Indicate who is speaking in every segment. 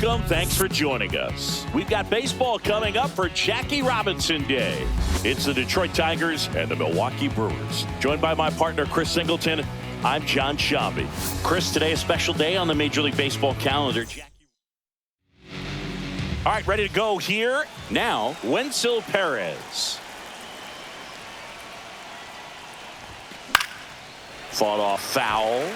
Speaker 1: Welcome. Thanks for joining us. We've got baseball coming up for Jackie Robinson Day. It's the Detroit Tigers and the Milwaukee Brewers. Joined by my partner, Chris Singleton, I'm John Shambi. Chris, today a special day on the Major League Baseball calendar. All right, ready to go here. Now, Wenzel Perez. Fought off foul.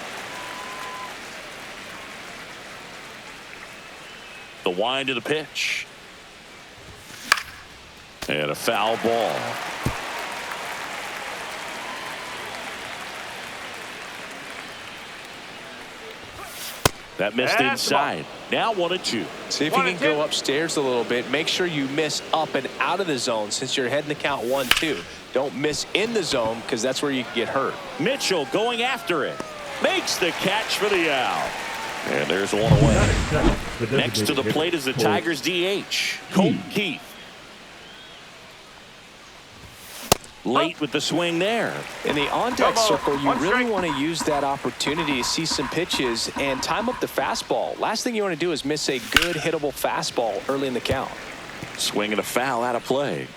Speaker 1: The wind of the pitch. And a foul ball. That missed inside. Now 1-2.
Speaker 2: See if you can go upstairs a little bit. Make sure you miss up and out of the zone since you're heading to count 1-2. Don't miss in the zone because that's where you can get hurt.
Speaker 1: Mitchell going after it. Makes the catch for the out. And there's one away. Next to the plate is the Tigers DH, Colton Keith. Late with the swing there.
Speaker 2: In the on-deck circle, you really want to use that opportunity to see some pitches and time up the fastball. Last thing you want to do is miss a good hittable fastball early in the count.
Speaker 1: Swing and a foul out of play.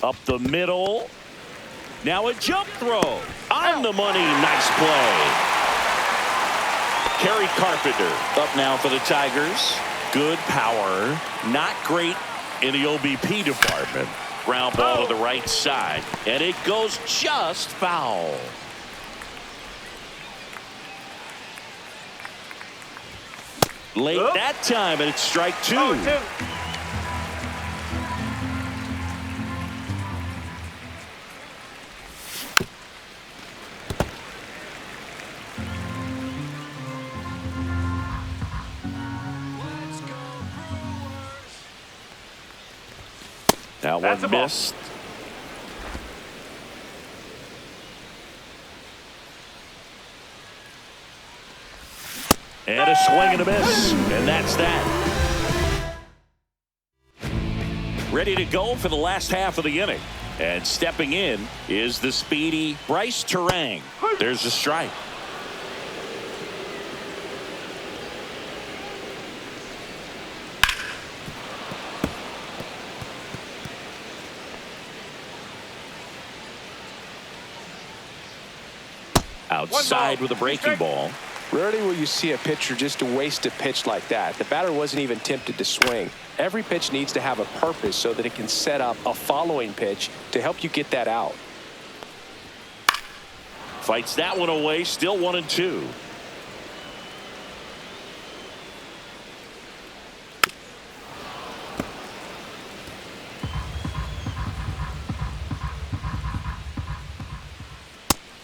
Speaker 1: Up the middle. Now a jump throw. On the money. Nice play. Kerry Carpenter up now for the Tigers. Good power. Not great in the OBP department. Ground ball to the right side. And it goes just foul. Late that time, and it's strike two. That one missed. And a swing and a miss. And that's that. Ready to go for the last half of the inning. And stepping in is the speedy Bryce Terang. There's a strike. Outside with a breaking ball.
Speaker 2: Rarely will you see a pitcher just waste a pitch like that. The batter wasn't even tempted to swing. Every pitch needs to have a purpose so that it can set up a following pitch to help you get that out.
Speaker 1: Fights that one away. Still 1-2.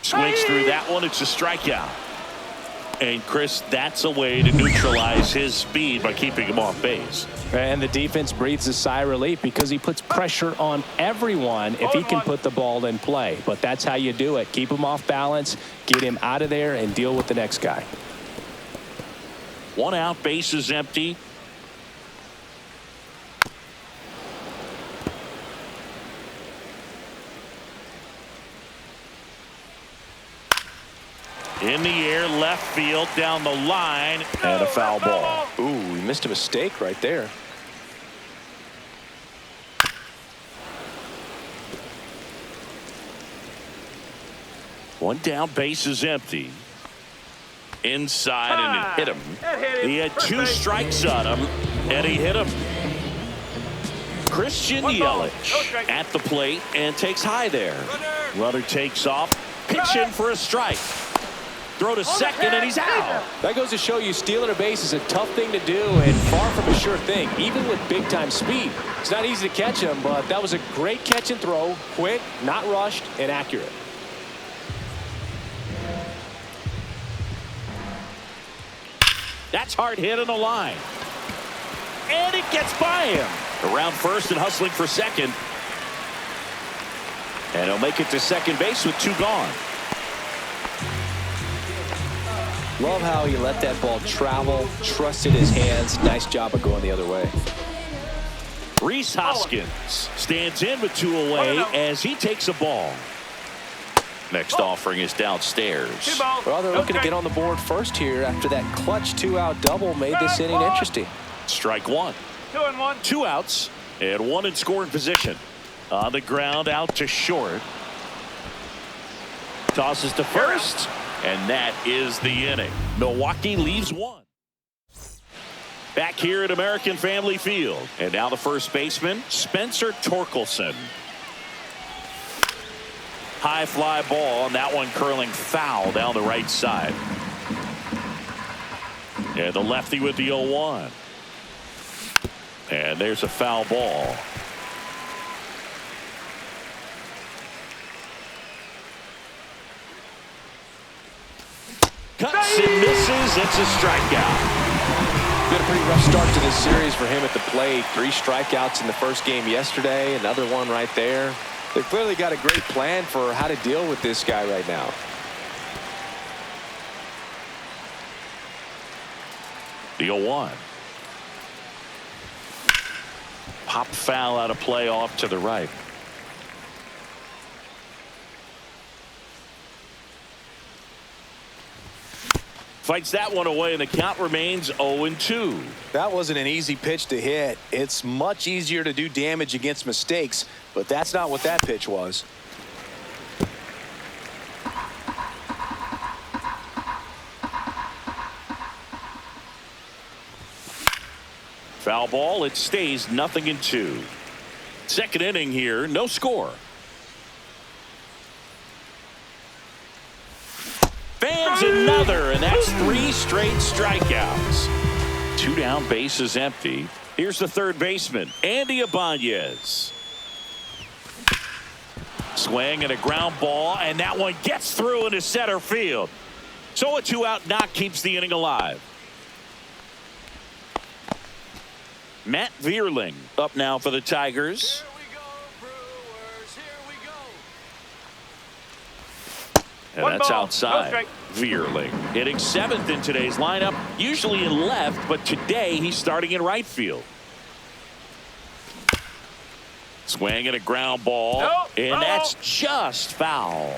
Speaker 1: Swings through that one. It's a strikeout. And Chris, that's a way to neutralize his speed by keeping him off base.
Speaker 2: And the defense breathes a sigh of relief because he puts pressure on everyone if he can put the ball in play. But that's how you do it. Keep him off balance, get him out of there, and deal with the next guy.
Speaker 1: 1 out, base is empty. In the air, left field, down the line, and a foul ball.
Speaker 2: Ooh, he missed a mistake right there.
Speaker 1: One down, base is empty. Inside, and it hit him. He had 2 strikes on him, and he hit him. Christian Yelich at the plate and takes high there. Runner takes off, pitch in for a strike. Throw to second, and he's out.
Speaker 2: That goes to show you stealing a base is a tough thing to do and far from a sure thing, even with big-time speed. It's not easy to catch him, but that was a great catch and throw. Quick, not rushed, and accurate.
Speaker 1: That's hard hit on the line. And it gets by him. Around first and hustling for second. And he'll make it to second base with 2 gone.
Speaker 2: Love how he let that ball travel, trusted his hands. Nice job of going the other way.
Speaker 1: Rhys Hoskins stands in with 2 away as he takes a ball. Next offering is downstairs.
Speaker 2: Well, they're looking to get on the board first here after that clutch 2-out double made this inning interesting.
Speaker 1: Strike one.
Speaker 3: 2-1.
Speaker 1: 2 outs and 1 in scoring position. On the ground, out to short. Tosses to first, and that is the inning. Milwaukee leaves 1. Back here at American Family Field. And now the first baseman, Spencer Torkelson. High fly ball, and that one curling foul down the right side. And the lefty with the 0-1. And there's a foul ball. Cuts and misses. It's a strikeout.
Speaker 2: Been a pretty rough start to this series for him at the plate. 3 strikeouts in the first game yesterday. Another one right there. They've clearly got a great plan for how to deal with this guy right now.
Speaker 1: The 0-1. Pop foul out of play off to the right. Fights that one away, and the count remains 0-2.
Speaker 2: That wasn't an easy pitch to hit. It's much easier to do damage against mistakes, but that's not what that pitch was.
Speaker 1: Foul ball. It stays 0-2. Second inning here, no score. Fans another, and that's 3 straight strikeouts. 2 down, bases empty. Here's the third baseman, Andy Ibanez. Swing and a ground ball, and that one gets through into center field. So a 2-out knock keeps the inning alive. Matt Vierling up now for the Tigers. And that's outside. Vierling hitting 7th in today's lineup, usually in left, but today he's starting in right field. Swing and a ground ball, and that's just foul.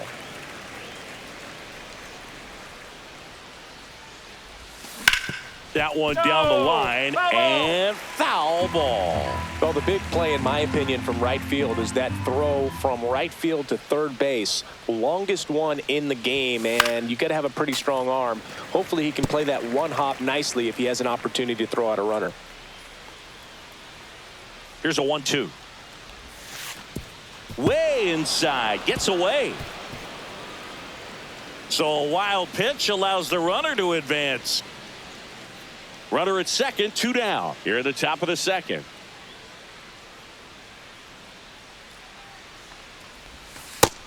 Speaker 1: That one down the line, and foul ball.
Speaker 2: Well, the big play, in my opinion, from right field is that throw from right field to third base. Longest one in the game, and you got to have a pretty strong arm. Hopefully he can play that one hop nicely if he has an opportunity to throw out a runner.
Speaker 1: Here's a 1-2. Way inside, gets away. So a wild pitch allows the runner to advance. Runner at second, 2 down. Here at the top of the second.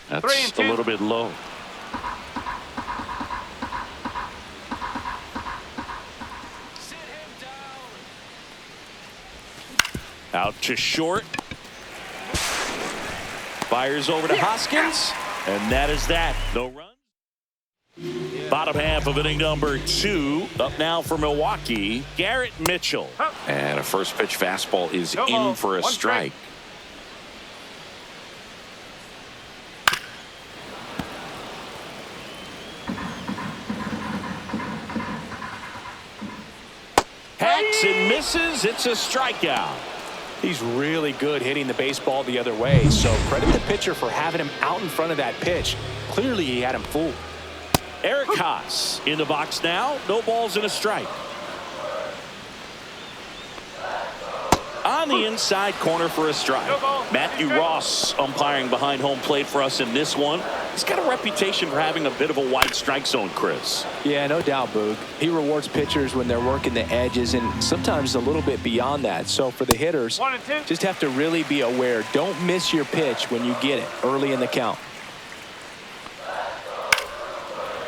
Speaker 1: That's a little bit low. Out to short. Fires over to Hoskins. And that is that. No run. Bottom half of inning number 2. Up now for Milwaukee, Garrett Mitchell. And a first pitch fastball is in for a strike. Hacks and misses. It's a strikeout.
Speaker 2: He's really good hitting the baseball the other way, so credit the pitcher for having him out in front of that pitch. Clearly he had him fooled.
Speaker 1: Eric Haas in the box now. No balls and a strike. On the inside corner for a strike. Matthew Ross umpiring behind home plate for us in this one. He's got a reputation for having a bit of a wide strike zone, Chris.
Speaker 2: Yeah, no doubt, Boog. He rewards pitchers when they're working the edges and sometimes a little bit beyond that. So for the hitters, just have to really be aware. Don't miss your pitch when you get it early in the count.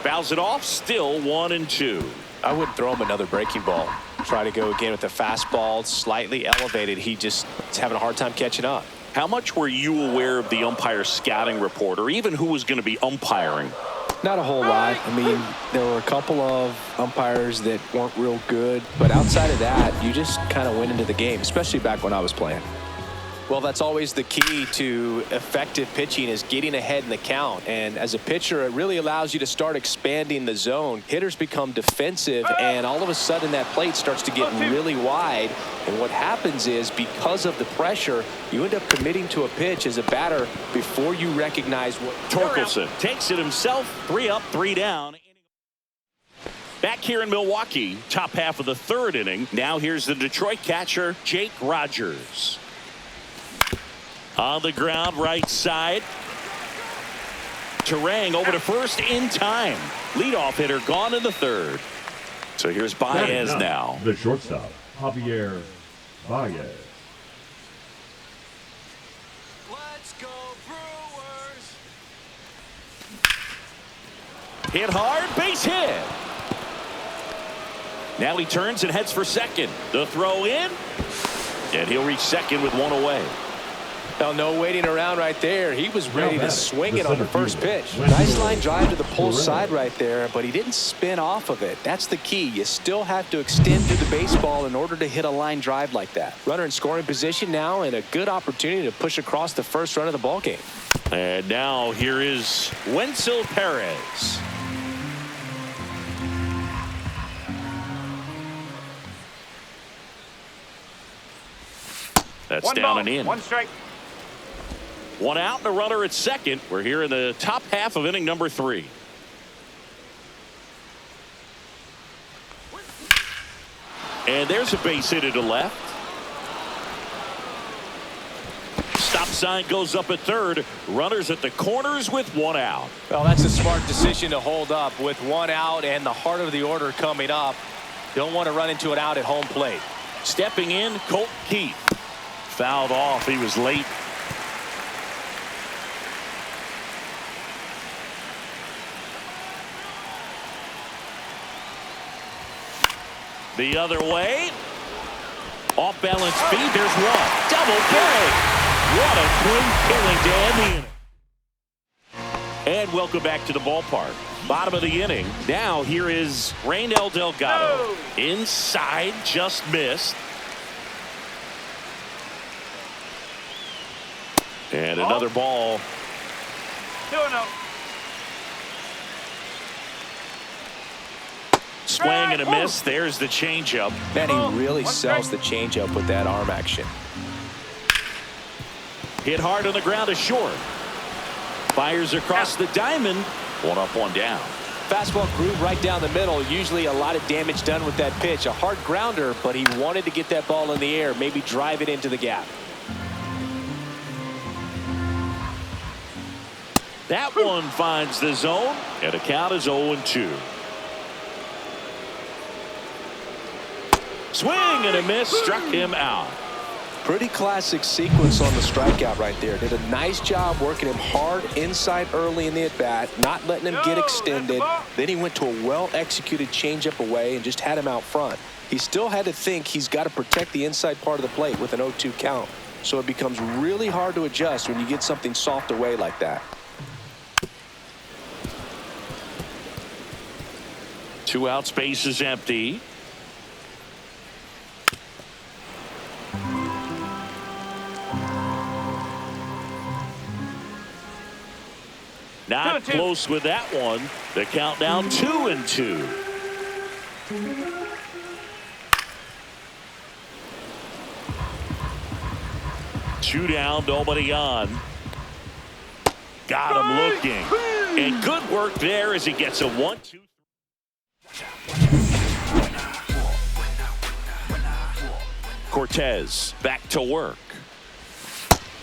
Speaker 1: Fouls it off, still 1-2.
Speaker 2: I wouldn't throw him another breaking ball. Try to go again with the fastball, slightly elevated. He just is having a hard time catching up.
Speaker 1: How much were you aware of the umpire scouting report, or even who was going to be umpiring?
Speaker 2: Not a whole lot. I mean, there were a couple of umpires that weren't real good, but outside of that, you just kind of went into the game, especially back when I was playing. Well, that's always the key to effective pitching, is getting ahead in the count. And as a pitcher, it really allows you to start expanding the zone. Hitters become defensive, and all of a sudden that plate starts to get really wide. And what happens is, because of the pressure, you end up committing to a pitch as a batter before you recognize what.
Speaker 1: Torkelson takes it himself. 3 up, 3 down. Back here in Milwaukee, top half of the third inning. Now here's the Detroit catcher, Jake Rogers. On the ground, right side. Terang over to first in time. Leadoff hitter gone in the third. So here's Baez now.
Speaker 3: The shortstop, Javier Baez.
Speaker 4: Let's go Brewers.
Speaker 1: Hit hard, base hit. Now he turns and heads for second. The throw in. And he'll reach second with 1 away.
Speaker 2: Well, no waiting around right there. He was ready to swing it on the first pitch. Nice line drive to the pull side right there, but he didn't spin off of it. That's the key. You still have to extend through the baseball in order to hit a line drive like that. Runner in scoring position now, and a good opportunity to push across the first run of the ball game.
Speaker 1: And now here is Wenzel Perez. That's down and in.
Speaker 4: 1 strike.
Speaker 1: 1 out and a runner at second. We're here in the top half of inning number 3. And there's a base hit to left. Stop sign goes up at third. Runners at the corners with 1 out.
Speaker 2: Well, that's a smart decision to hold up with 1 out and the heart of the order coming up. Don't want to run into an out at home plate.
Speaker 1: Stepping in, Colt Keith. Fouled off. He was late. The other way. Off balance feed. There's one. Double play. What a twin killing to end the inning. And welcome back to the ballpark. Bottom of the inning. Now here is Raynel Delgado. Inside, just missed. And another ball.
Speaker 4: 2-0.
Speaker 1: Swing and a miss. There's the changeup.
Speaker 2: Man, he really sells the changeup with that arm action.
Speaker 1: Hit hard on the ground to short. Fires across the diamond. 1 up, 1 down.
Speaker 2: Fastball groove right down the middle. Usually a lot of damage done with that pitch. A hard grounder, but he wanted to get that ball in the air, maybe drive it into the gap.
Speaker 1: That one finds the zone, and the count is 0-2. Swing and a miss, struck him out.
Speaker 2: Pretty classic sequence on the strikeout right there. Did a nice job working him hard inside early in the at-bat, not letting him get extended. Then he went to a well-executed changeup away and just had him out front. He still had to think he's got to protect the inside part of the plate with an 0-2 count. So it becomes really hard to adjust when you get something soft away like that.
Speaker 1: 2 out, space is empty. Not close with that one. The count down 2-2. Two down, nobody on. Got him looking. And good work there as he gets a 1-2. Cortez back to work.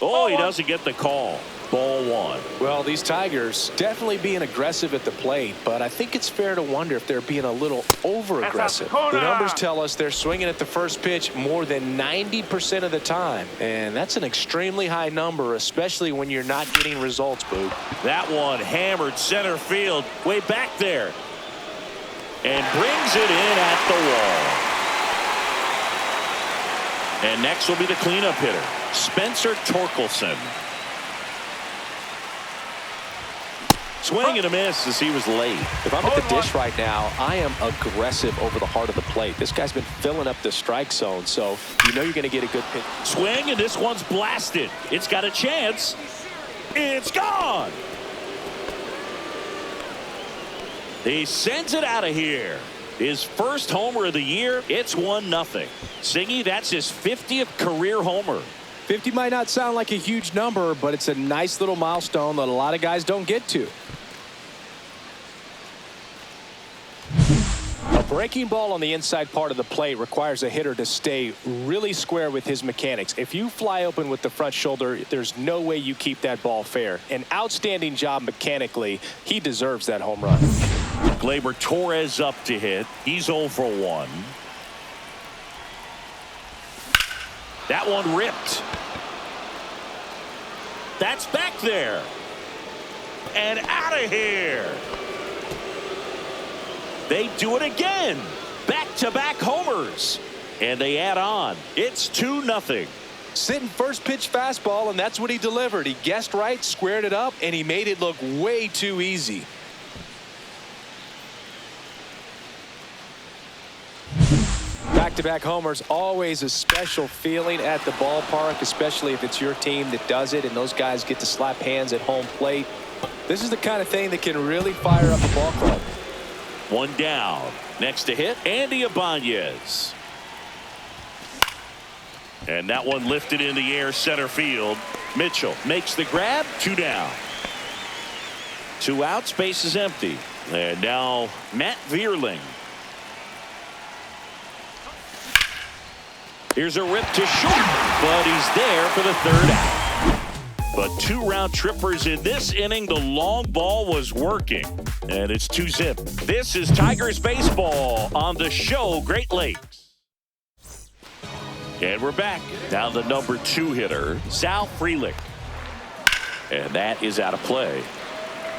Speaker 1: Oh, he doesn't get the call. Ball 1.
Speaker 2: Well, these Tigers definitely being aggressive at the plate, but I think it's fair to wonder if they're being a little over-aggressive. The numbers tell us they're swinging at the first pitch more than 90% of the time, and that's an extremely high number, especially when you're not getting results, Boog.
Speaker 1: That one hammered center field, way back there, and brings it in at the wall. And next will be the cleanup hitter, Spencer Torkelson. Swing and a miss as he was late.
Speaker 2: If I'm at the dish right now, I am aggressive over the heart of the plate. This guy's been filling up the strike zone, so you know you're going to get a good pitch.
Speaker 1: Swing, and this one's blasted. It's got a chance. It's gone. He sends it out of here. His first homer of the year. It's 1-0. Singy, that's his 50th career homer.
Speaker 2: 50 might not sound like a huge number, but it's a nice little milestone that a lot of guys don't get to. A breaking ball on the inside part of the plate requires a hitter to stay really square with his mechanics. If you fly open with the front shoulder, there's no way you keep that ball fair. An outstanding job mechanically. He deserves that home run.
Speaker 1: Gleyber Torres up to hit. He's 0 for 1. That one ripped. That's back there. And out of here. They do it again. Back-to-back homers. And they add on. It's 2-0.
Speaker 2: Sitting first pitch fastball, and that's what he delivered. He guessed right, squared it up, and he made it look way too easy. Back-to-back homers, always a special feeling at the ballpark, especially if it's your team that does it and those guys get to slap hands at home plate. This is the kind of thing that can really fire up a ball club.
Speaker 1: One down. Next to hit, Andy Ibanez. And that one lifted in the air center field. Mitchell makes the grab. 2 down. 2 outs, base is empty. And now Matt Vierling. Here's a rip to short, but he's there for the 3rd out. But 2 round trippers in this inning. The long ball was working, and it's 2-zip. This is Tigers baseball on the show Great Lakes. And we're back. Now the number 2 hitter, Sal Frelick. And that is out of play.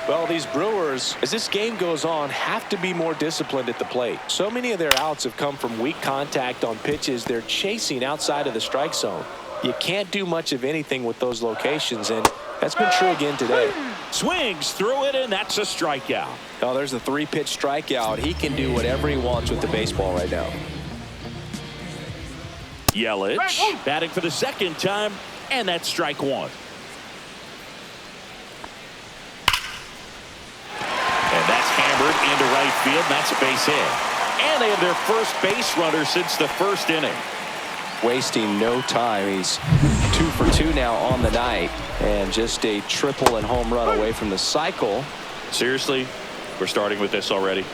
Speaker 2: Well, these Brewers, as this game goes on, have to be more disciplined at the plate. So many of their outs have come from weak contact on pitches they're chasing outside of the strike zone. You can't do much of anything with those locations, and that's been true again today.
Speaker 1: Swings through it, and that's a strikeout.
Speaker 2: Oh, there's a 3-pitch strikeout. He can do whatever he wants with the baseball right now.
Speaker 1: Yelich batting for the 2nd time, and that's strike 1. And that's hammered into right field. That's a base hit. And they have their first base runner since the 1st inning.
Speaker 2: Wasting no time. He's 2 for 2 now on the night, and just a triple and home run away from the cycle.
Speaker 1: Seriously, we're starting with this already.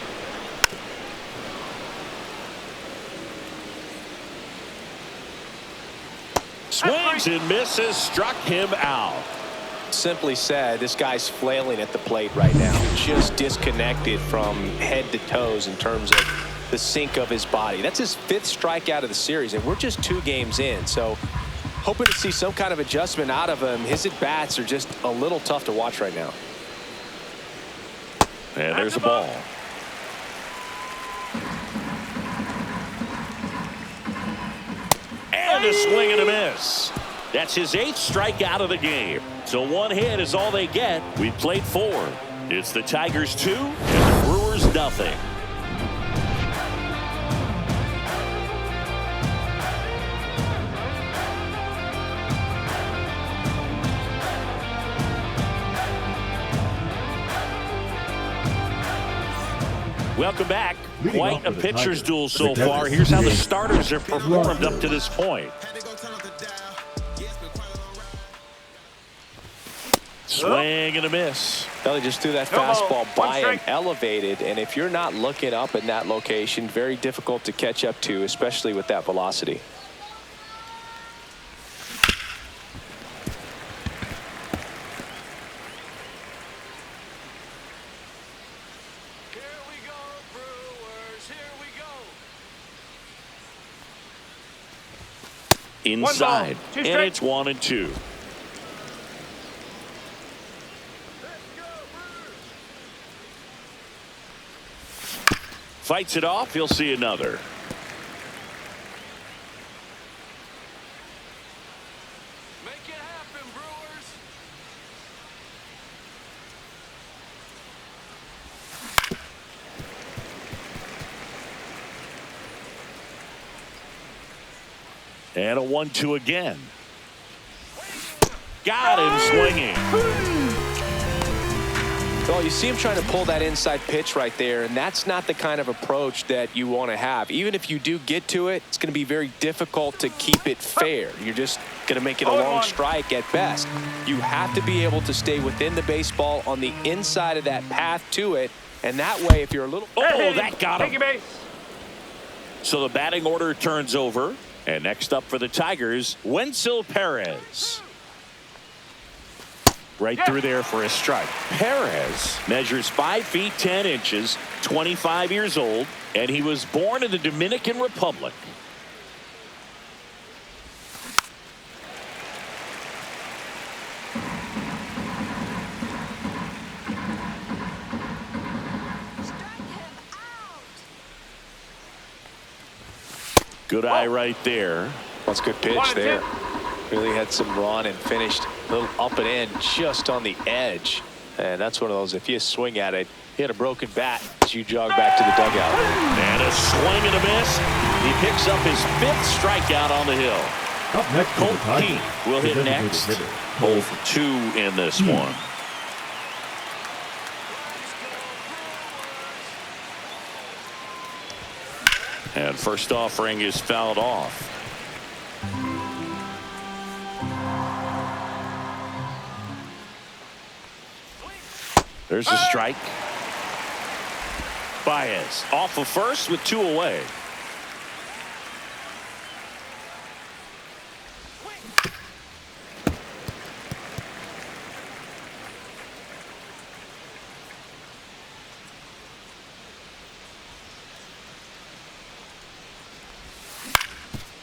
Speaker 1: Swings and misses, struck him out.
Speaker 2: Simply said, this guy's flailing at the plate right now, just disconnected from head to toes in terms of the sink of his body. That's his 5th strikeout of the series, and we're just 2 games in, so hoping to see some kind of adjustment out of him. His at-bats are just a little tough to watch right now.
Speaker 1: And there's a ball. And a swing and a miss. That's his 8th strikeout of the game. So 1 hit is all they get. We played 4. It's the Tigers 2 and the Brewers nothing. Welcome back. Quite a pitcher's duel so far. Here's how the starters have performed up to this point. Swing and a miss.
Speaker 2: Well, they just threw that fastball by him, elevated, and if you're not looking up in that location, very difficult to catch up to, especially with that velocity.
Speaker 1: Inside, and it's 1-2. Fights it off. He'll see another.
Speaker 4: Make it happen, Brewers.
Speaker 1: And a 1-2 again. Got him swinging.
Speaker 2: Well, you see him trying to pull that inside pitch right there, and that's not the kind of approach that you want to have. Even if you do get to it, it's going to be very difficult to keep it fair. You're just going to make it a long strike at best. You have to be able to stay within the baseball on the inside of that path to it, and that way, if you're a little...
Speaker 1: Oh, that got him. So the batting order turns over, and next up for the Tigers, Wenzel Perez. Right through there for a strike. Perez measures 5 feet 10 inches, 25 years old, and he was born in the Dominican Republic. Good eye right there.
Speaker 2: That's a good pitch there. Really had some run and finished a little up and in just on the edge. And that's one of those, if you swing at it, hit a broken bat as you jog back to the dugout.
Speaker 1: And a swing and a miss. He picks up his 5th strikeout on the hill.
Speaker 3: Up next,
Speaker 1: Colt Keith will hit next. 0-2 in this one. And first offering is fouled off. There's a strike. Baez off of first with 2 away.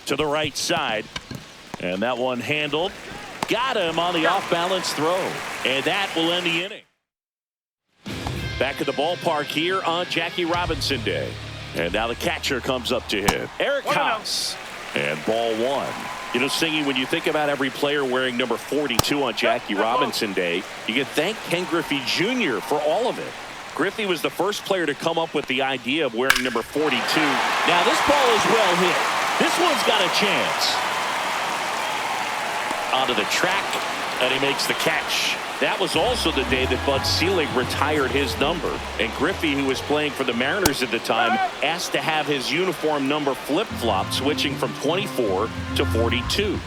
Speaker 1: To the right side. And that one handled. Got him on the off-balance throw. And that will end the inning. Back at the ballpark here on Jackie Robinson Day. And now the catcher comes up to him. Eric Haas. And ball 1. You know, Singy, when you think about every player wearing number 42 on Jackie Robinson Day, you can thank Ken Griffey Jr. for all of it. Griffey was the first player to come up with the idea of wearing number 42. Now this ball is well hit. This one's got a chance. Onto the track, and he makes the catch. That was also the day that Bud Selig retired his number. And Griffey, who was playing for the Mariners at the time, asked to have his uniform number flip-flop, switching from 24 to 42.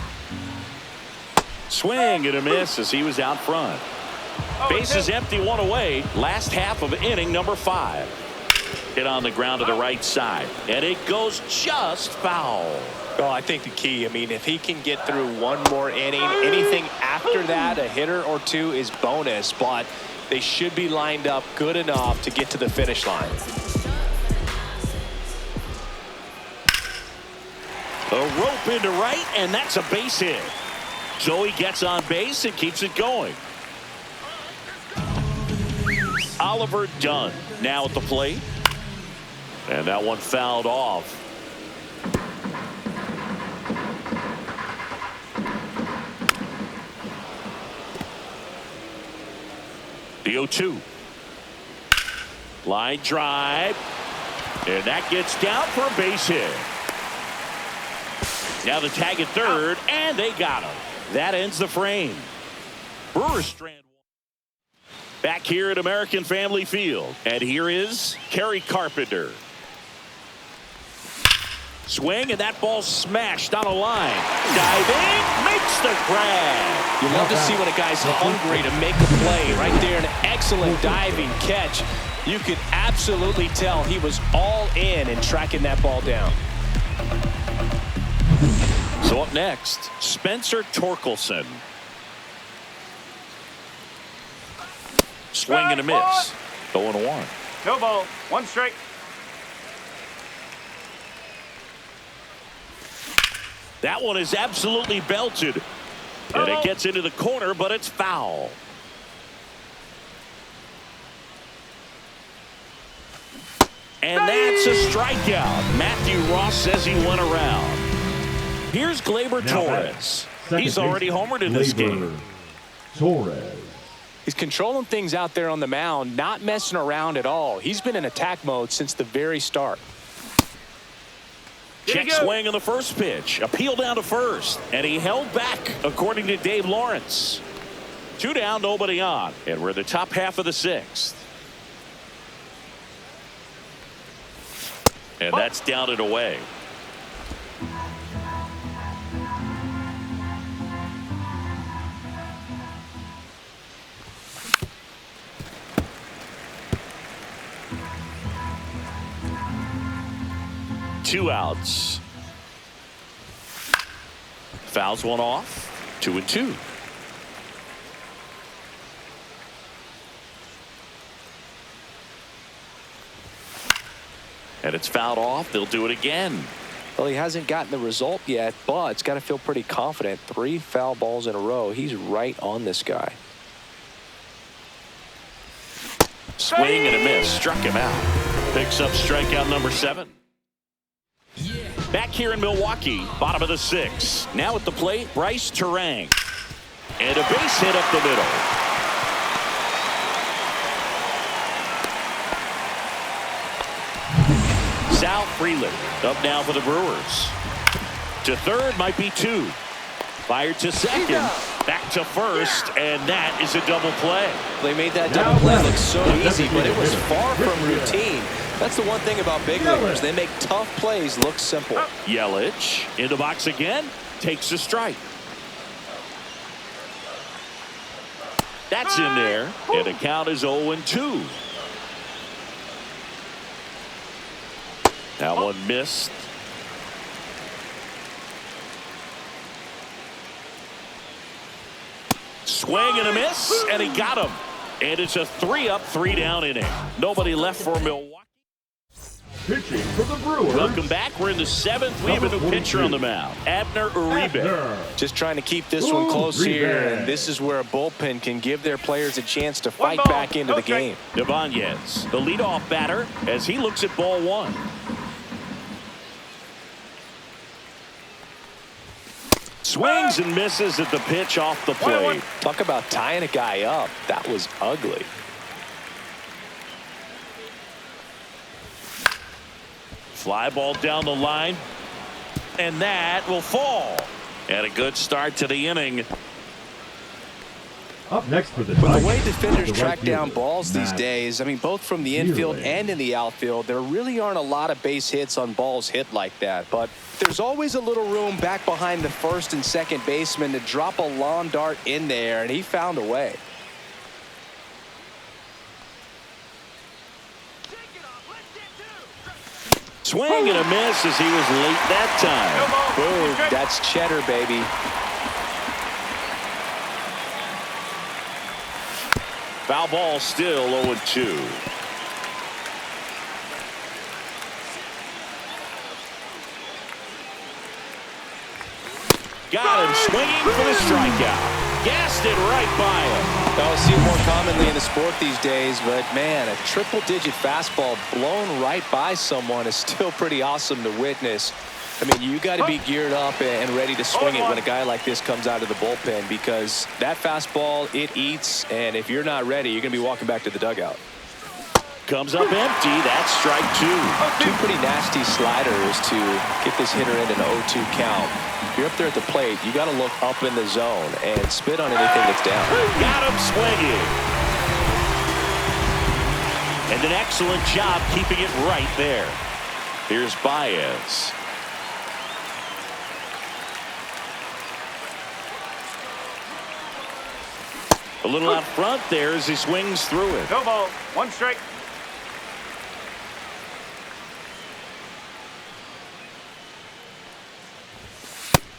Speaker 1: Swing and a miss as he was out front. Bases empty, 1 away. Last half of inning number 5. Hit on the ground to the right side. And it goes just foul.
Speaker 2: Well, I think the key, I mean, if he can get through one more inning, anything after that, a hitter or 2 is bonus, but they should be lined up good enough to get to the finish line.
Speaker 1: A rope into right, and that's a base hit. So he gets on base and keeps it going. Oliver Dunn now at the plate. And that one fouled off. The 0-2. Line drive. And that gets down for a base hit. Now the tag at third, and they got him. That ends the frame. Brewers strand. Back here at American Family Field. And here is Kerry Carpenter. Swing, and that ball smashed on a line. Diving, makes the grab.
Speaker 2: You love to see when a guy's hungry to make a play. Right there, an excellent diving catch. You could absolutely tell he was all in tracking that ball down.
Speaker 1: So up next, Spencer Torkelson. Swing and a miss. 0-1.
Speaker 4: No ball. 1 strike.
Speaker 1: That one is absolutely belted. And it gets into the corner, but it's foul. And that's a strikeout. Matthew Ross says he went around. Here's Gleyber Torres. He's already homered in this game.
Speaker 3: Torres.
Speaker 2: He's controlling things out there on the mound, not messing around at all. He's been in attack mode since the very start.
Speaker 1: Check swing on the first pitch. Appeal down to first. And he held back, according to Dave Lawrence. 2 down, nobody on. And we're in the top half of the 6th. And that's down and away. Two outs. Fouls one off. 2-2. And it's fouled off. They'll do it again.
Speaker 2: Well, he hasn't gotten the result yet, but it's got to feel pretty confident. 3 foul balls in a row. He's right on this guy.
Speaker 1: Swing and a miss. Struck him out. Picks up strikeout number 7. Back here in Milwaukee, bottom of the 6th. Now at the plate, Bryce Terang. And a base hit up the middle. Sal Freeland up now for the Brewers. To third, might be 2. Fired to second. Back to first, and that is a double play.
Speaker 2: They made that double play look so easy, but it was far from routine. That's the one thing about big leaguers. They make tough plays look simple.
Speaker 1: Yelich in the box again. Takes a strike. That's in there. And the count is 0-2. That one missed. Swing and a miss, and he got him. And it's a 3-up, 3-down inning. Nobody left for Milwaukee.
Speaker 3: Pitching for the Brewers.
Speaker 1: Welcome back. We're in the 7th. We have a new pitcher on the mound, Abner Uribe.
Speaker 2: Just trying to keep this one close here, and this is where a bullpen can give their players a chance to fight back into the game.
Speaker 1: Ibanez, the leadoff batter, as he looks at ball 1. Swings and misses at the pitch off the plate.
Speaker 2: Talk about tying a guy up. That was ugly.
Speaker 1: Fly ball down the line, and that will fall. And a good start to the inning.
Speaker 3: Up next for the
Speaker 2: With the way defenders track down balls these days, I mean, both from the infield and in the outfield, there really aren't a lot of base hits on balls hit like that. But there's always a little room back behind the first and second baseman to drop a lawn dart in there, and he found a way.
Speaker 1: Swing and a miss as he was late that time.
Speaker 2: Boom, that's cheddar, baby.
Speaker 1: Foul ball still 0-2. Got him swinging for the strikeout. Gassed it right by him.
Speaker 2: I'll see it more commonly in the sport these days, but man, a triple-digit fastball blown right by someone is still pretty awesome to witness. I mean, you got to be geared up and ready to swing it when a guy like this comes out of the bullpen, because that fastball, it eats, and if you're not ready, you're going to be walking back to the dugout.
Speaker 1: Comes up empty. That's strike 2.
Speaker 2: 2 pretty nasty sliders to get this hitter in an 0-2 count. If you're up there at the plate, you got to look up in the zone and spit on anything that's down.
Speaker 1: Got him swinging. And an excellent job keeping it right there. Here's Baez. A little out front there as he swings through it.
Speaker 4: No ball. 1 strike.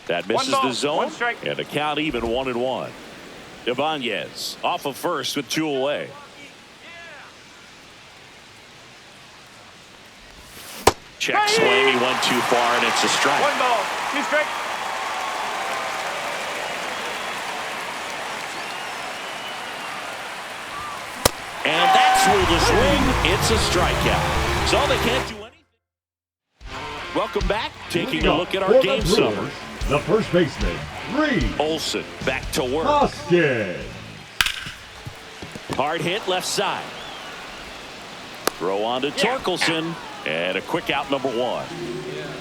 Speaker 1: That misses the zone, and the count even 1-1. Ibanez off of first with 2 away. Check swing. He went too far, and it's a strike.
Speaker 4: 1 ball. 2 strike.
Speaker 1: And that's where the swing. It's a strikeout. So they can't do anything. Welcome back. Taking a look at our game summary.
Speaker 3: The first baseman, Reed.
Speaker 1: Olson back to work.
Speaker 3: Hoskins.
Speaker 1: Hard hit left side. Throw on to Torkelson. And a quick out number 1.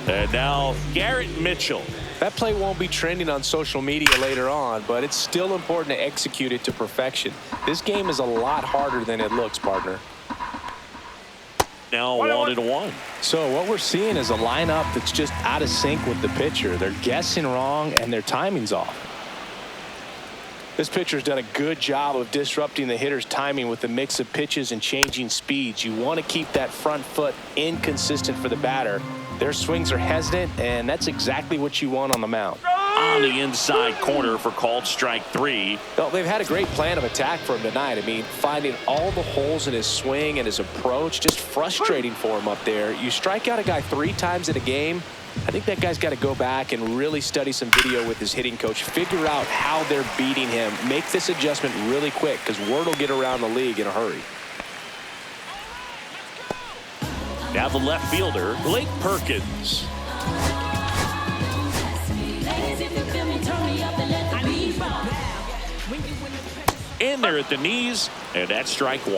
Speaker 1: And now Garrett Mitchell.
Speaker 2: That play won't be trending on social media later on, but it's still important to execute it to perfection. This game is a lot harder than it looks, partner.
Speaker 1: Now 1-1.
Speaker 2: So what we're seeing is a lineup that's just out of sync with the pitcher. They're guessing wrong and their timing's off. This pitcher's done a good job of disrupting the hitter's timing with a mix of pitches and changing speeds. You want to keep that front foot inconsistent for the batter. Their swings are hesitant, and that's exactly what you want on the mound.
Speaker 1: On the inside corner for called strike 3.
Speaker 2: Well, they've had a great plan of attack for him tonight. I mean, finding all the holes in his swing and his approach, just frustrating for him up there. You strike out a guy 3 times in a game, I think that guy's got to go back and really study some video with his hitting coach, figure out how they're beating him, make this adjustment really quick because word will get around the league in a hurry.
Speaker 1: Now the left fielder, Blake Perkins. In there at the knees, and that's strike 1.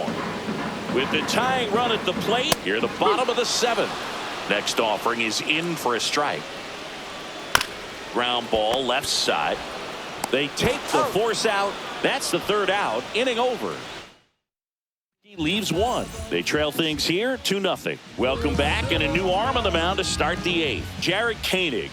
Speaker 1: With the tying run at the plate, here at the bottom of the 7th. Next offering is in for a strike. Ground ball left side. They take the force out. That's the 3rd out. Inning over. He leaves 1. They trail things here 2-0. Welcome back, and a new arm on the mound to start the 8th. Jared Koenig.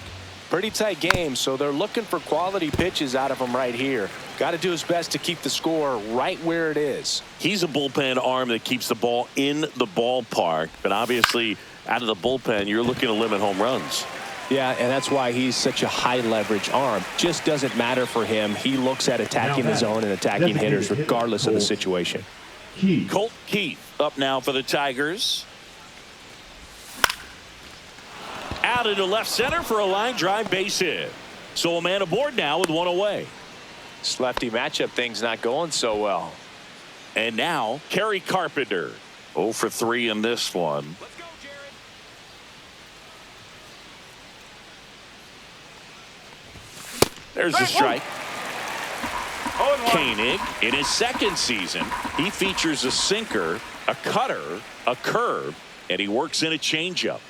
Speaker 2: Pretty tight game, so they're looking for quality pitches out of him right here. Got to do his best to keep the score right where it is.
Speaker 1: He's a bullpen arm that keeps the ball in the ballpark, but obviously out of the bullpen, you're looking to limit home runs.
Speaker 2: Yeah, and that's why he's such a high leverage arm. Just doesn't matter for him. He looks at attacking the zone and attacking hitters regardless of the situation.
Speaker 1: Colt Keith up now for the Tigers. Out into left center for a line drive base hit. So a man aboard now with 1 away.
Speaker 2: This lefty matchup thing's not going so well.
Speaker 1: And now Kerry Carpenter. 0 for 3 in this one. There's the strike. Koenig, in his 2nd season, he features a sinker, a cutter, a curve, and he works in a changeup.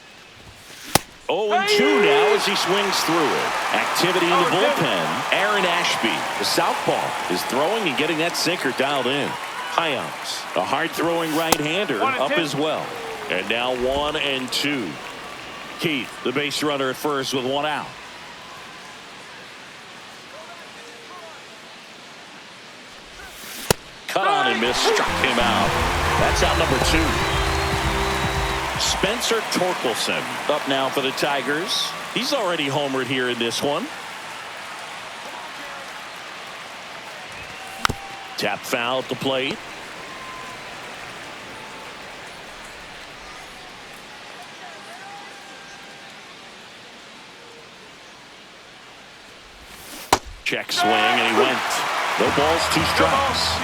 Speaker 1: 0-2 now as he swings through it. Activity in the bullpen. Aaron Ashby, the southpaw, is throwing and getting that sinker dialed in. Hyams, a hard-throwing right-hander, up as well. And now 1-2. Keith, the base runner at first with 1 out. Cut on and miss, struck him out. That's out number 2. Spencer Torkelson up now for the Tigers. He's already homered here in this one. Tap foul at the plate. Check swing, and he went. No balls, 2 strikes.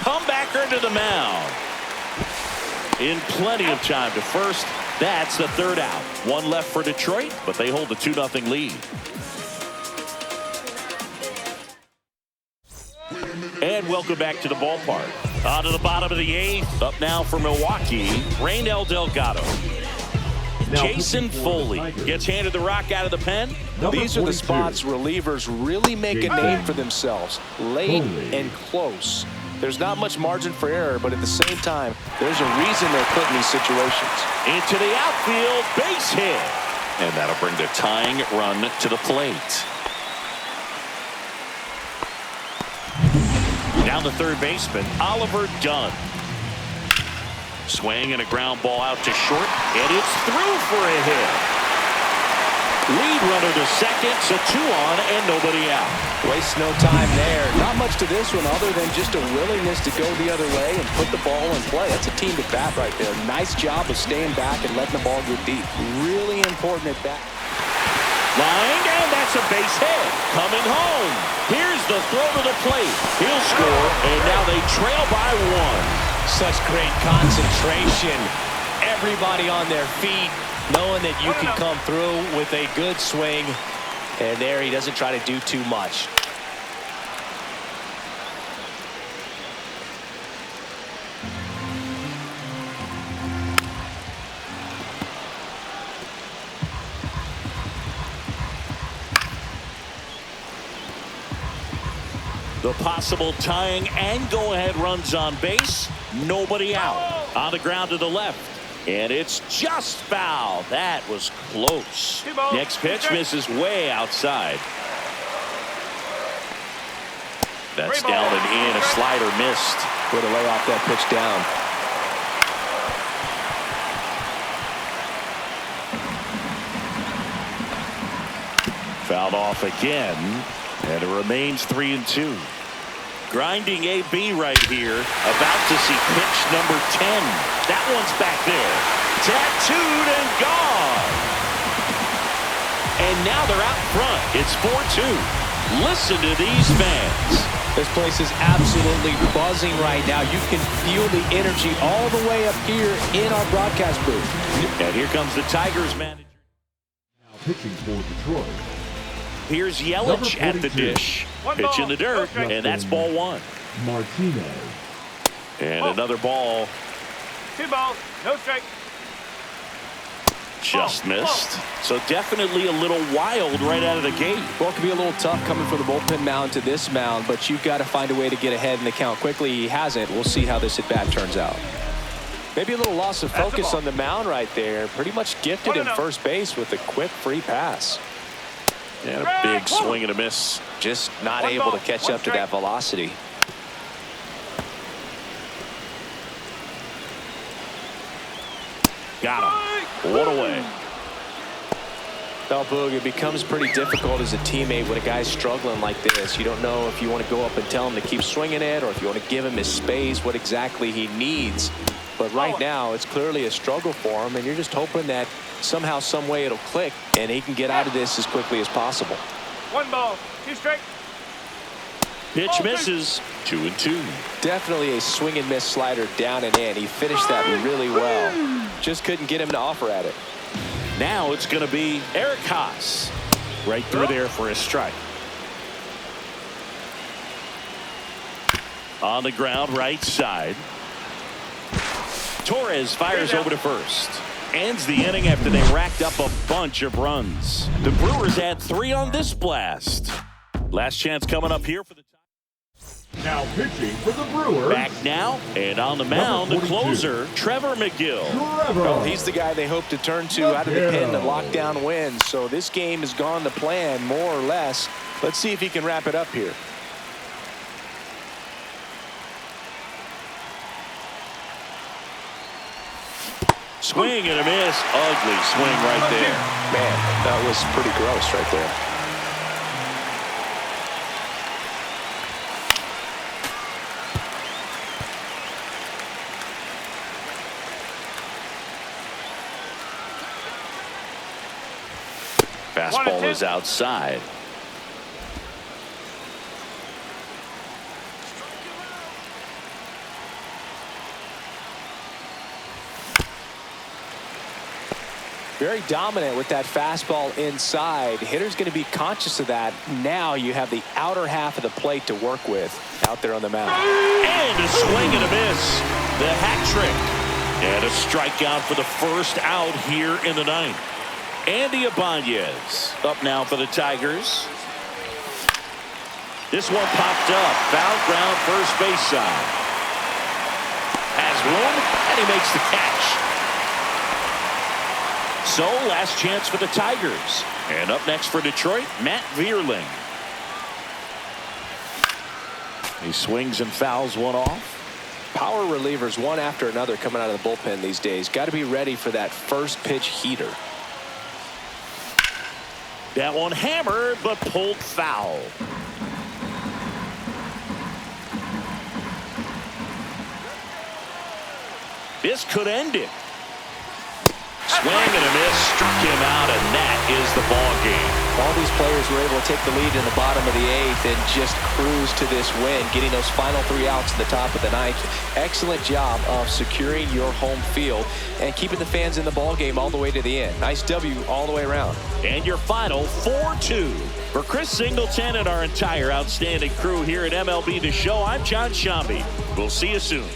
Speaker 1: Comebacker to the mound. In plenty of time to first. That's the 3rd out. 1 left for Detroit, but they hold the 2-0 lead. And welcome back to the ballpark. On to the bottom of the 8th. Up now for Milwaukee, Raynel Delgado. Jason Foley gets handed the rock out of the pen.
Speaker 2: These are the spots relievers really make a name for themselves. Late and close. There's not much margin for error, but at the same time, there's a reason they're put in these situations.
Speaker 1: Into the outfield, base hit. And that'll bring the tying run to the plate. Down the 3rd baseman, Oliver Dunn. Swing and a ground ball out to short, and it's through for a hit. Lead runner to 2nd, so 2 on and nobody out.
Speaker 2: Waste no time there. Not much to this one other than just a willingness to go the other way and put the ball in play. That's a team at bat right there. Nice job of staying back and letting the ball get deep. Really important at bat.
Speaker 1: Lined, and that's a base hit. Coming home. Here's the throw to the plate. He'll score, and now they trail by 1.
Speaker 2: Such great concentration. Everybody on their feet, knowing that you can come through with a good swing. And there he doesn't try to do too much.
Speaker 1: The possible tying and go-ahead runs on base. Nobody out. On the ground to the left. And it's just foul. That was close. Next pitch misses way outside. That's down and in. A slider missed.
Speaker 2: Way to lay off that pitch down.
Speaker 1: Fouled off again, and it remains 3-2. Grinding AB right here. About to see pitch number 10. That one's back there. Tattooed and gone. And now they're out front. It's 4-2. Listen to these fans.
Speaker 2: This place is absolutely buzzing right now. You can feel the energy all the way up here in our broadcast booth.
Speaker 1: And here comes the Tigers manager.
Speaker 3: Now pitching for Detroit.
Speaker 1: Here's Yelich at the dish. Pitch in the dirt, and that's ball one.
Speaker 3: Martinez.
Speaker 1: And another ball.
Speaker 4: 2 balls, no strike.
Speaker 1: Just missed. So definitely a little wild right out of the gate.
Speaker 2: Well, it can be a little tough coming from the bullpen mound to this mound, but you've got to find a way to get ahead in the count quickly. He hasn't. We'll see how this at-bat turns out. Maybe a little loss of focus on the mound right there. Pretty much gifted in first base with a quick free pass.
Speaker 1: And a big swing and a miss.
Speaker 2: Just not able to catch up to that velocity.
Speaker 1: Got him. One away.
Speaker 2: Well, Boog, it becomes pretty difficult as a teammate when a guy's struggling like this. You don't know if you want to go up and tell him to keep swinging it, or if you want to give him his space, what exactly he needs. But right now, it's clearly a struggle for him, and you're just hoping that somehow, some way it'll click, and he can get out of this as quickly as possible.
Speaker 4: 1 ball, 2 strike.
Speaker 1: Pitch misses. 2-2.
Speaker 2: Definitely a swing and miss slider down and in. He finished that really well. Just couldn't get him to offer at it.
Speaker 1: Now it's going to be Eric Haas. Right through there for a strike. On the ground, right side. Torres fires over to first. Ends the inning after they racked up a bunch of runs. The Brewers add 3 on this blast. Last chance coming up here for the
Speaker 3: Now pitching for the Brewers.
Speaker 1: back now and on the mound, the closer, Trevor McGill.
Speaker 2: Well, he's the guy they hope to turn to out of the pen to lock down wins. So this game has gone to plan more or less. Let's see if he can wrap it up here.
Speaker 1: Swing and a miss. Ugly swing right there.
Speaker 2: Man, that was pretty gross right there.
Speaker 1: Fastball is outside.
Speaker 2: Very dominant with that fastball inside. Hitter's going to be conscious of that. Now you have the outer half of the plate to work with out there on the mound.
Speaker 1: And a swing and a miss. The hat trick. And a strikeout for the first out here in the ninth. Andy Ibanez up now for the Tigers. This one popped up. Foul ground first base side. Has room, and he makes the catch. So, last chance for the Tigers. And up next for Detroit, Matt Vierling. He swings and fouls one off.
Speaker 2: Power relievers one after another coming out of the bullpen these days. Got to be ready for that first pitch heater.
Speaker 1: That one hammered, but pulled foul. This could end it. Swing and a miss, struck him out, and that is the ball game.
Speaker 2: All these players were able to take the lead in the bottom of the eighth and just cruise to this win, getting those final 3 outs at the top of the ninth. Excellent job of securing your home field and keeping the fans in the ball game all the way to the end. Nice W all the way around.
Speaker 1: And your final 4-2. For Chris Singleton and our entire outstanding crew here at MLB The Show, I'm John Shambi. We'll see you soon.